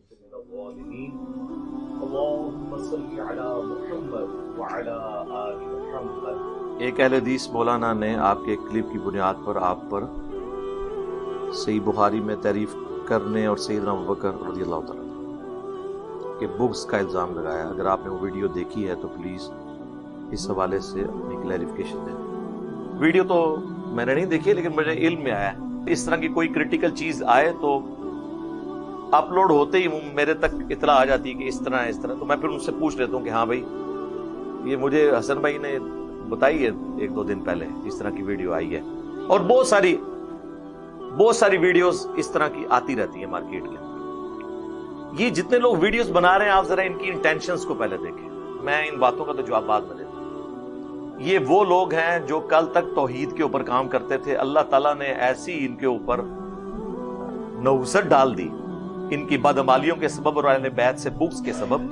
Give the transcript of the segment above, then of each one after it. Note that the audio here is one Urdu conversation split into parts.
من الظالمين اللهم صل على محمد وعلى آل محمد۔ ایک اہل حدیث مولانا نے آپ کے کلپ کی بنیاد پر آپ پر صحیح بخاری میں تعریف کرنے اور سیدنا ابوبکر رضی اللہ تعالیٰ کے بغض کا الزام لگایا۔ اگر آپ نے وہ ویڈیو دیکھی ہے تو پلیز اس حوالے سے اپنی کلیریفیکیشن دیں۔ ویڈیو تو میں نے نہیں دیکھی لیکن مجھے علم میں آیا اس طرح کی کوئی کریٹیکل چیز آئے تو اپلوڈ ہوتے ہی میرے تک اطلاع آ جاتی ہے کہ اس طرح تو میں پھر ان سے پوچھ لیتا ہوں کہ ہاں بھائی یہ مجھے حسن بھائی نے بتائی ہے 1-2 دن پہلے اس طرح کی ویڈیو آئی ہے، اور بہت ساری ویڈیوز اس طرح کی آتی رہتی ہیں مارکیٹ کے اندر۔ یہ جتنے لوگ ویڈیوز بنا رہے ہیں آپ ذرا ان کی انٹینشنز کو پہلے دیکھیں، میں ان باتوں کا تو جواب بعد میں دیتا ہوں۔ یہ وہ لوگ ہیں جو کل تک توحید کے اوپر کام کرتے تھے، اللہ تعالیٰ نے ایسی ان کے اوپر نوست ڈال دی ان کی بدعمالیوں کے سبب اور اہل بیت سے بغض کے سبب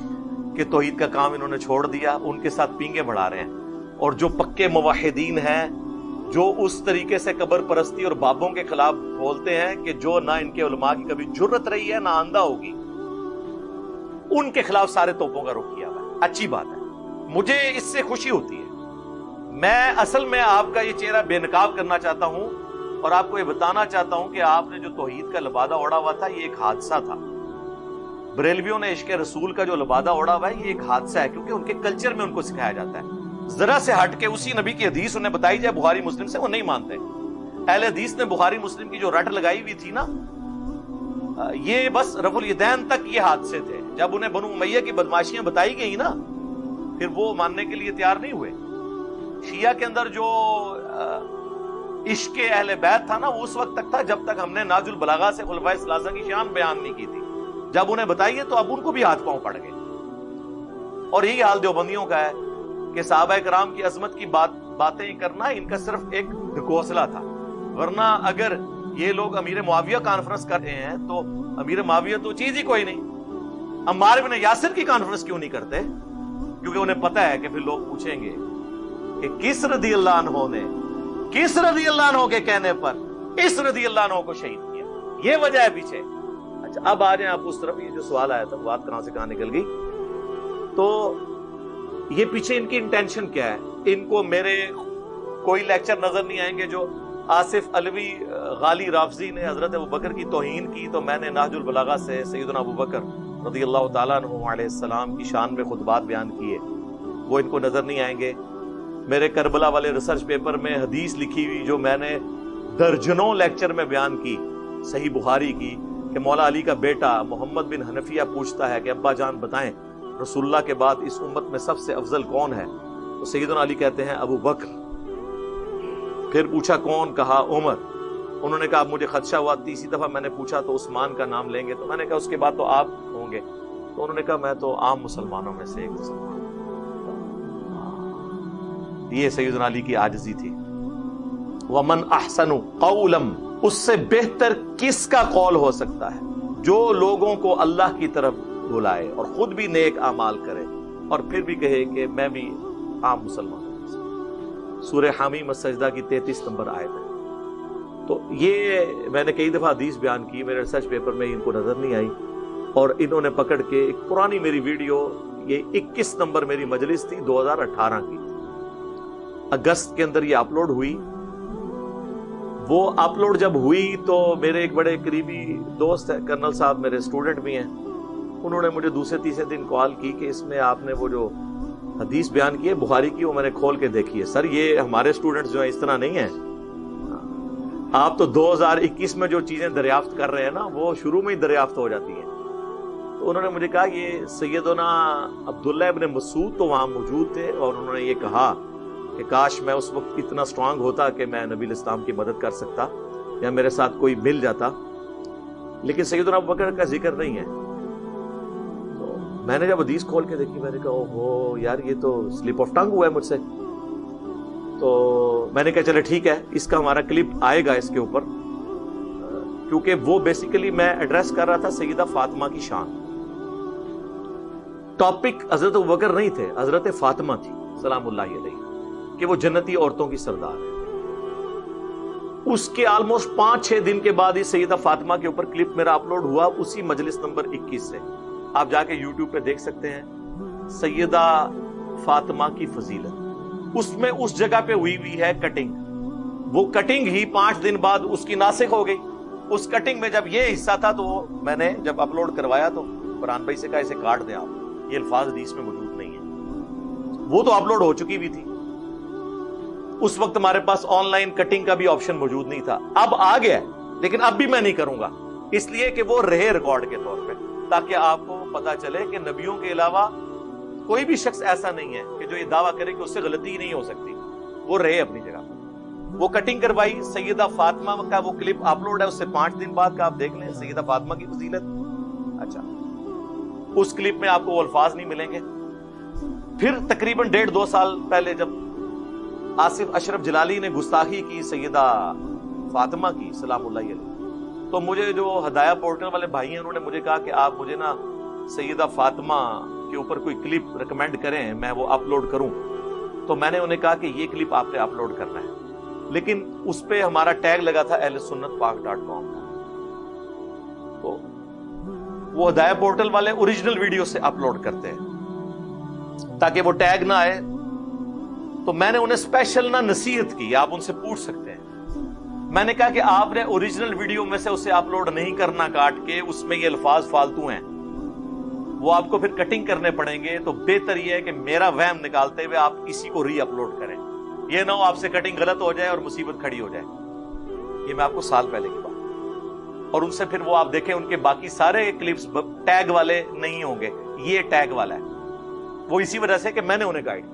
کہ توحید کا کام انہوں نے چھوڑ دیا، ان کے ساتھ پینگے بڑھا رہے ہیں۔ اور جو پکے موحدین ہیں جو اس طریقے سے قبر پرستی اور بابوں کے خلاف بولتے ہیں کہ جو نہ ان کے علماء کی کبھی جرت رہی ہے نہ آندہ ہوگی، ان کے خلاف سارے توپوں کا رخ کیا ہوا ہے۔ اچھی بات ہے، مجھے اس سے خوشی ہوتی ہے۔ میں اصل میں آپ کا یہ چہرہ بے نقاب کرنا چاہتا ہوں اور آپ کو یہ بتانا چاہتا ہوں کہ آپ نے جو توحید کا لبادہ اوڑھا ہوا تھا یہ ایک حادثہ تھا۔ بریلویوں نے عشق رسول کا جو لبادہ اوڑھا ہوا ہے یہ ایک حادثہ ہے، کیونکہ ان کے کلچر میں ان کو سکھایا جاتا ہے۔ ذرا سے ہٹ کے اسی نبی کی حدیث انہیں بتائی جائے بخاری مسلم سے، وہ نہیں مانتے۔ اہل حدیث نے بخاری مسلم کی جو رٹ لگائی ہوئی تھی نا، یہ بس رفع الیدین تک یہ حادثے تھے۔ جب انہیں بنو امیہ کی بدماشیاں بتائی گئی نا پھر وہ ماننے کے لیے تیار نہیں ہوئے۔ شیعہ کے اندر جو عشق اہل بیت تھا نا وہ اس وقت تک تھا جب تک ہم نے ناج البلاغہ سے خلفائے ثلاثہ کی شان بیان نہیں کی تھی۔ جب انہیں بتائیے تو اب ان کو بھی ہاتھ پاؤں پڑ گئے۔ اور یہی حال دیوبندیوں کا ہے کہ صحابہ کرام کی عظمت کی باتیں کرنا ان کا صرف ایک ڈھکوسلا تھا، ورنہ اگر یہ لوگ امیر معاویہ کانفرنس کر رہے ہیں تو امیر معاویہ تو چیز ہی کوئی نہیں۔ عمار بن یاسر کی کانفرنس کیوں نہیں کرتے؟ کیونکہ انہیں پتا ہے کہ پھر لوگ پوچھیں گے کہ کس رضی اللہ عنہ نے کس رضی اللہ عنہ کے کہنے پر اس رضی اللہ عنہ کو شہید کیا، یہ وجہ ہے پیچھے۔ اچھا اب آ جائیں آپ اس طرف، یہ جو سوال آیا تھا بات کہاں سے کہاں نکل گئی، تو یہ پیچھے ان کی انٹینشن کیا ہے؟ ان کو میرے کوئی لیکچر نظر نہیں آئیں گے جو آصف علوی غالی رافضی نے حضرت ابوبکر کی توہین کی تو میں نے نہج البلاغہ سے سیدنا ابوبکر رضی اللہ تعالیٰ عنہ علیہ السلام کی شان میں خطبات بیان کیے، وہ ان کو نظر نہیں آئیں گے۔ میرے کربلا والے ریسرچ پیپر میں حدیث لکھی ہوئی جو میں نے درجنوں لیکچر میں بیان کی صحیح بخاری کی کہ مولا علی کا بیٹا محمد بن حنفیہ پوچھتا ہے کہ ابا جان بتائیں رسول اللہ کے بعد اس امت میں سب سے افضل کون ہے؟ تو سیدنا علی کہتے ہیں ابو بکر۔ پھر پوچھا کون؟ کہا عمر۔ انہوں نے کہا اب مجھے خدشہ ہوا، تیسری دفعہ میں نے پوچھا تو عثمان کا نام لیں گے، تو میں نے کہا اس کے بعد تو آپ ہوں گے، تو انہوں نے کہا میں تو عام مسلمانوں میں سے ایک مسلمان۔ یہ سیدنا علی کی عاجزی تھی۔ وَمَنْ أَحْسَنُ قَوْلًا، اس سے بہتر کس کا قول ہو سکتا ہے جو لوگوں کو اللہ کی طرف بلائے اور خود بھی نیک اعمال کرے اور پھر بھی کہے کہ میں بھی عام مسلمان ہوں۔ سورہ حامیم السجدہ کی 33 نمبر آیت ہے۔ تو یہ میں نے کئی دفعہ حدیث بیان کی، میرے ریسرچ پیپر میں ان کو نظر نہیں آئی، اور انہوں نے پکڑ کے ایک پرانی میری ویڈیو، یہ 21 نمبر میری مجلس تھی 2018 کی، اگست کے اندر یہ اپلوڈ ہوئی۔ وہ اپلوڈ جب ہوئی تو میرے ایک بڑے قریبی دوست ہے، کرنل صاحب میرے اسٹوڈنٹ بھی ہیں، انہوں نے مجھے دوسرے تیسرے دن کال کی کہ اس میں آپ نے وہ جو حدیث بیان کی ہے بخاری کی وہ میں نے کھول کے دیکھی ہے۔ سر یہ ہمارے اسٹوڈنٹس جو ہیں اس طرح نہیں ہیں، آپ تو 2021 میں جو چیزیں دریافت کر رہے ہیں نا وہ شروع میں ہی دریافت ہو جاتی ہیں۔ تو انہوں نے مجھے کہا یہ سیدنا عبداللہ ابن مسعود تو وہاں موجود تھے اور انہوں نے یہ کہا کہ کاش میں اس وقت اتنا سٹرانگ ہوتا کہ میں نبی الاسلام کی مدد کر سکتا یا میرے ساتھ کوئی مل جاتا، لیکن سیدنا ابوبکر کا ذکر نہیں ہے۔ تو میں نے جب حدیث کھول کے دیکھی میں نے کہا اوہو یار یہ تو سلپ آف ٹنگ ہوا ہے مجھ سے۔ تو میں نے کہا چلے ٹھیک ہے، اس کا ہمارا کلپ آئے گا اس کے اوپر، کیونکہ وہ بیسیکلی میں ایڈریس کر رہا تھا سیدہ فاطمہ کی شان۔ ٹاپک حضرت ابوبکر نہیں تھے، حضرت فاطمہ تھی سلام اللہ علیہ کہ وہ جنتی عورتوں کی سردار ہے۔ اس کے آلموسٹ 5-6 دن کے بعد ہی سیدہ فاطمہ کے اوپر کلپ میرا اپلوڈ ہوا، اسی مجلس نمبر 21 سے. آپ جا کے یوٹیوب پہ دیکھ سکتے ہیں سیدہ فاطمہ کی فضیلت. اس میں اس جگہ پہ ہوئی ہے کٹنگ. وہ کٹنگ ہی 5 دن بعد اس کی ناسخ ہو گئی. اس کٹنگ میں جب یہ حصہ تھا تو میں نے جب اپلوڈ کروایا تو قرآن بھائی سے کہا اسے کاٹ دیں آپ، یہ الفاظ حدیث میں موجود نہیں ہے. وہ تو اپلوڈ ہو چکی بھی تھی. اس وقت ہمارے پاس آن لائن کٹنگ کا بھی آپشن موجود نہیں تھا. اب آ گیا ہے، لیکن اب بھی میں نہیں کروں گا، اس لیے کہ وہ رہے ریکارڈ کے طور پہ، تاکہ آپ کو پتا چلے کہ نبیوں کے علاوہ کوئی بھی شخص ایسا نہیں ہے کہ جو یہ دعویٰ کرے کہ اس سے غلطی ہی نہیں ہو سکتی. وہ رہے اپنی جگہ. وہ کٹنگ کروائی. سیدہ فاطمہ کا وہ کلپ اپلوڈ ہے، اس سے 5 دن بعد کا آپ دیکھ لیں. سیدہ فاطمہ کی فضیلت. اچھا، اس کلپ میں آپ کو وہ الفاظ نہیں ملیں گے. پھر تقریباً 1.5-2 سال پہلے جب آصف اشرف جلالی نے گستاخی کی سیدہ فاطمہ کی سلام اللہ علیہ، تو مجھے جو ہدایہ پورٹل والے بھائی ہیں انہوں نے مجھے کہا کہ آپ مجھے نا سیدہ فاطمہ کے اوپر کوئی کلپ ریکمینڈ کریں، میں وہ اپلوڈ کروں. تو میں نے انہیں کہا کہ یہ کلپ آپ نے اپلوڈ کرنا ہے، لیکن اس پہ ہمارا ٹیگ لگا تھا ahlsunnatpak.com. تو وہ ہدایہ پورٹل والے اوریجنل ویڈیو سے اپلوڈ کرتے ہیں تاکہ وہ ٹیگ نہ آئے. تو میں نے انہیں اسپیشل نہ نصیحت کی، آپ ان سے پوچھ سکتے ہیں. میں نے کہا کہ آپ نے اوریجنل ویڈیو میں سے اسے اپلوڈ نہیں کرنا کاٹ کے، اس میں یہ الفاظ فالتو ہیں، وہ آپ کو پھر کٹنگ کرنے پڑیں گے. تو بہتر یہ ہے کہ میرا وہم نکالتے ہوئے آپ اسی کو ری اپلوڈ کریں. یہ نہ ہو آپ سے کٹنگ غلط ہو جائے اور مصیبت کھڑی ہو جائے. یہ میں آپ کو سال پہلے کی بات. اور ان سے پھر وہ آپ دیکھیں ان کے باقی سارے کلپس ٹیگ والے نہیں ہوں گے، یہ ٹیگ والا ہے. وہ اسی وجہ سے کہ میں نے انہیں گائیڈ کیا.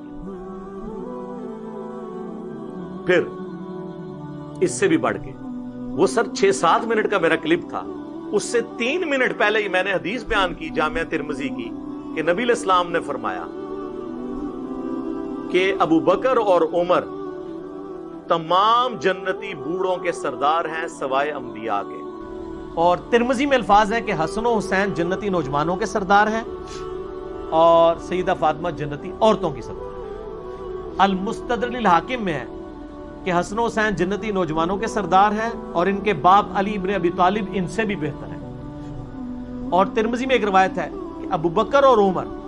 پھر اس سے بھی بڑھ کے وہ سر 6-7 منٹ کا میرا کلپ تھا، اس سے 3 منٹ پہلے ہی میں نے حدیث بیان کی جامعہ ترمذی کی کہ نبی علیہ السلام نے فرمایا کہ ابو بکر اور عمر تمام جنتی بوڑھوں کے سردار ہیں سوائے انبیاء کے. اور ترمذی میں الفاظ ہے کہ حسن و حسین جنتی نوجوانوں کے سردار ہیں اور سیدہ فاطمہ جنتی عورتوں کی سردار. المستدرک للحاکم میں ہے کہ حسن و حسین جنتی نوجوانوں کے سردار ہیں اور ان کے باپ علی ابن ابی طالب ان سے بھی بہتر ہیں. اور ترمذی میں ایک روایت ہے کہ ابو بکر اور عمر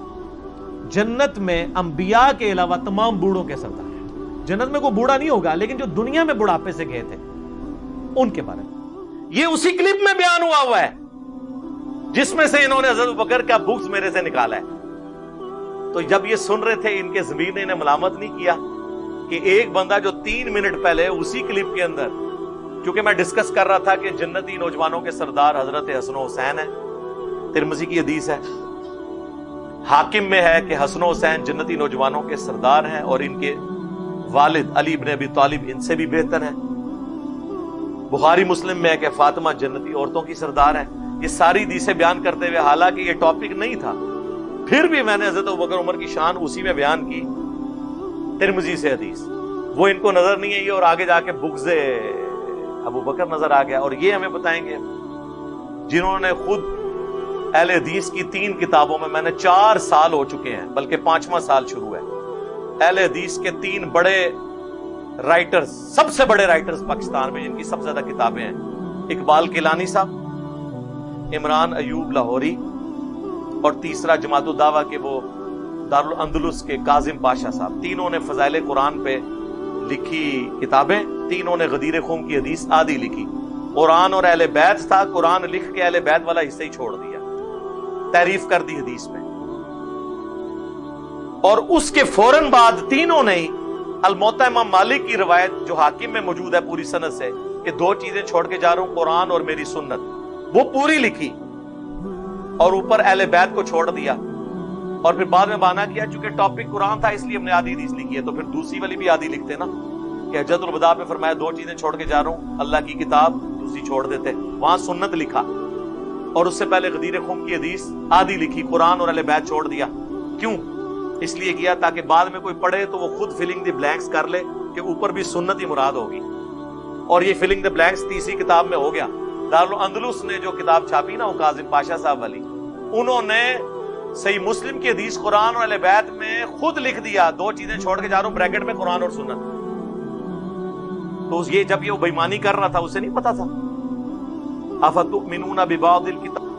جنت میں انبیاء کے علاوہ تمام بوڑھوں کے سردار ہیں. جنت میں کوئی بوڑھا نہیں ہوگا، لیکن جو دنیا میں بڑھاپے سے گئے تھے ان کے بارے میں یہ اسی کلپ میں بیان ہوا ہے جس میں سے انہوں نے حضرت ابو بکر کا بغض میرے سے نکالا ہے. تو جب یہ سن رہے تھے ان کے ضمیر نے انہیں ملامت نہیں کیا کہ ایک بندہ جو 3 منٹ پہلے اسی کلپ کے اندر، کیونکہ میں ڈسکس کر رہا تھا کہ جنتی نوجوانوں کے سردار حضرت حسن و حسین ہیں، ترمذی کی حدیث ہے، حاکم میں ہے کہ حسن و حسین جنتی نوجوانوں کے سردار ہیں اور ان کے والد علی ابن ابی طالب ان سے بھی بہتر ہیں. بخاری مسلم میں ہے کہ فاطمہ جنتی عورتوں کی سردار ہیں. یہ ساری حدیثیں بیان کرتے ہوئے، حالانکہ یہ ٹاپک نہیں تھا، پھر بھی میں نے حضرت ابوبکر عمر کی شان اسی میں بیان کی ترمذی سے حدیث. وہ ان کو نظر نہیں آئی اور آگے جا کے بغض ابو بکر نظر آ گیا. اور یہ ہمیں بتائیں گے جنہوں نے خود اہل حدیث کی 3 کتابوں میں نے 4 سال ہو چکے ہیں، بلکہ 5واں سال شروع ہے. اہل حدیث کے 3 بڑے رائٹرز، سب سے بڑے رائٹرز پاکستان میں جن کی سب سے زیادہ کتابیں ہیں، اقبال کیلانی صاحب، عمران ایوب لاہوری، اور تیسرا جماعت الدعوہ کے وہ دارالاندلس کے کاظم پاشا صاحب. تینوں نے فضائل قرآن پہ لکھی کتابیں، تینوں نے غدیر خم کی حدیث آدھی لکھی. قرآن اور اہل بیت تھا، قرآن لکھ کے اہل بیت والا حصہ ہی چھوڑ دیا، تعریف کر دی حدیث میں. اور اس کے فوراً بعد تینوں نے الموطا امام مالک کی روایت جو حاکم میں موجود ہے پوری سند سے کہ 2 چیزیں چھوڑ کے جا رہا ہوں، قرآن اور میری سنت، وہ پوری لکھی اور اوپر اہل بیت کو چھوڑ دیا. اور پھر بعد میں بہانہ کیا چونکہ ٹاپک قرآن تھا اس لیے ہم نے آدھی حدیث لکھی ہے، تو پھر دوسری والی بھی آدھی لکھتے نا کہ حجۃ الوداع پہ فرمایا 2 چیزیں چھوڑ کے جا رہا ہوں، اللہ کی کتاب، دوسری چھوڑ دیتے. وہاں سنت لکھا، اور اس سے پہلے غدیر خم کی حدیث آدھی لکھی، قرآن اور اہل بیت چھوڑ دیا. کیوں؟ اس لیے کیا تاکہ بعد میں کوئی پڑھے تو وہ خود فلنگ دی بلینکس کر لے کہ اوپر بھی سنت ہی مراد ہوگی. اور یہ فلنگ دی بلینکس تیسری کتاب میں ہو گیا. دارالاندلس نے جو کتاب چھاپی نا وہ کاظم پاشا صاحب والی، انہوں نے صحیح مسلم کی حدیث قرآن اور اہل بیت میں خود لکھ دیا 2 چیزیں چھوڑ کے جا رہا ہوں بریکٹ میں قرآن اور سنت. تو یہ جب یہ بےمانی کر رہا تھا اسے نہیں پتا تھا. افتؤمنون ببعض الکتاب